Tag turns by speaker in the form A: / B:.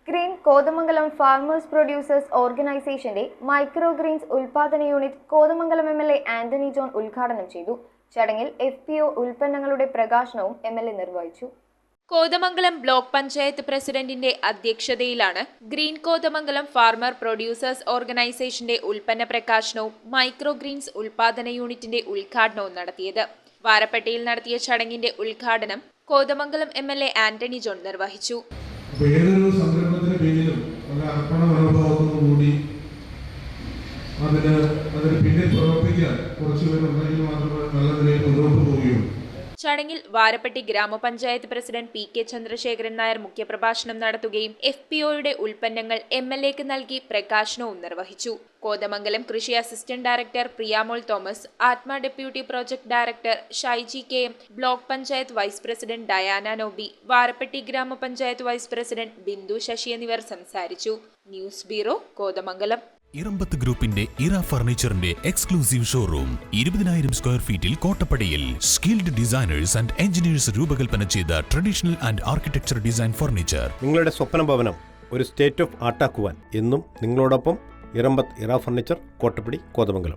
A: Green Kothamangalam farmers producers ഓർഗനൈസേഷന്റെ micro Green's ഉൽപാദന unit Kothamangalam MLA. Antony John ഉദ്ഘാടനം ചെയ്തു. ചടങ്ങിൽ FPO ഉൽപ്പന്നങ്ങളുടെ പ്രകാശനവും MLA നിർവഹിച്ചു.
B: കോതമംഗലം ബ്ലോക്ക് പഞ്ചായത്ത് പ്രസിഡന്റിന്റെ അധ്യക്ഷതയിലാണ് ഗ്രീൻ കോതമംഗലം ഫാർമർ പ്രൊഡ്യൂസേഴ്സ് ഓർഗനൈസേഷന്റെ ഉൽപ്പന്ന പ്രകാശനവും മൈക്രോ ഗ്രീൻസ് ഉൽപാദന യൂണിറ്റിന്റെ ഉദ്ഘാടനവും നടത്തിയത്. വാരപ്പെട്ടിയിൽ നടത്തിയ ചടങ്ങിന്റെ ഉദ്ഘാടനം കോതമംഗലം MLA ആന്റണി ജോൺ നിർവഹിച്ചു.
C: ഏതൊരു സംരംഭത്തിന് പിന്നിലും നല്ല അർപ്പണ മനോഭാവത്തോടുകൂടി അതിന് പിന്നിൽ പ്രവർത്തിക്കാൻ കുറച്ചുപേരുണ്ടെങ്കിൽ മാത്രമേ നല്ല നിലയിൽ മുന്നോട്ട് പോവുകയുള്ളൂ.
B: ചടങ്ങിൽ വാരപ്പെട്ടി ഗ്രാമപഞ്ചായത്ത് പ്രസിഡന്റ് P.K. ചന്ദ്രശേഖരൻ നായർ മുഖ്യപ്രഭാഷണം നടത്തുകയും FPOയുടെ ഉൽപ്പന്നങ്ങൾ MLAക്ക് നൽകി പ്രകാശനവും നിർവഹിച്ചു. കോതമംഗലം കൃഷി അസിസ്റ്റന്റ് ഡയറക്ടർ പ്രിയാമോൾ തോമസ്, ആത്മ deputy project director Shaiji KM, block panchayat vice president Diana Nobi, Varappetty ഗ്രാമപഞ്ചായത്ത് വൈസ് പ്രസിഡന്റ് ബിന്ദു ശശി എന്നിവർ സംസാരിച്ചു. News bureau, Kothamangalam.
D: ഇറമ്പത്ത് ഗ്രൂപ്പിന്റെ ഇറ ഫർണിച്ചറിന്റെ എക്സ്ക്ലൂസീവ് ഷോറൂം 20,000 സ്ക്വയർ ഫീറ്റിൽ കോട്ടപ്പടിയിൽ. സ്കിൽഡ് ഡിസൈനേഴ്സ് ആൻഡ് എഞ്ചിനീയേഴ്സ് രൂപകൽപ്പന ചെയ്ത traditional and architecture design furniture.
E: നിങ്ങളുടെ സ്വപ്ന ഭവനം ഒരു സ്റ്റേറ്റ് ഓഫ് ആർട്ടാക്കുവാൻ എന്നും നിങ്ങളോടൊപ്പം ഇറമ്പത്ത് ഇറ ഫർണിച്ചർ, കോട്ടപ്പടി, കോതമംഗലം.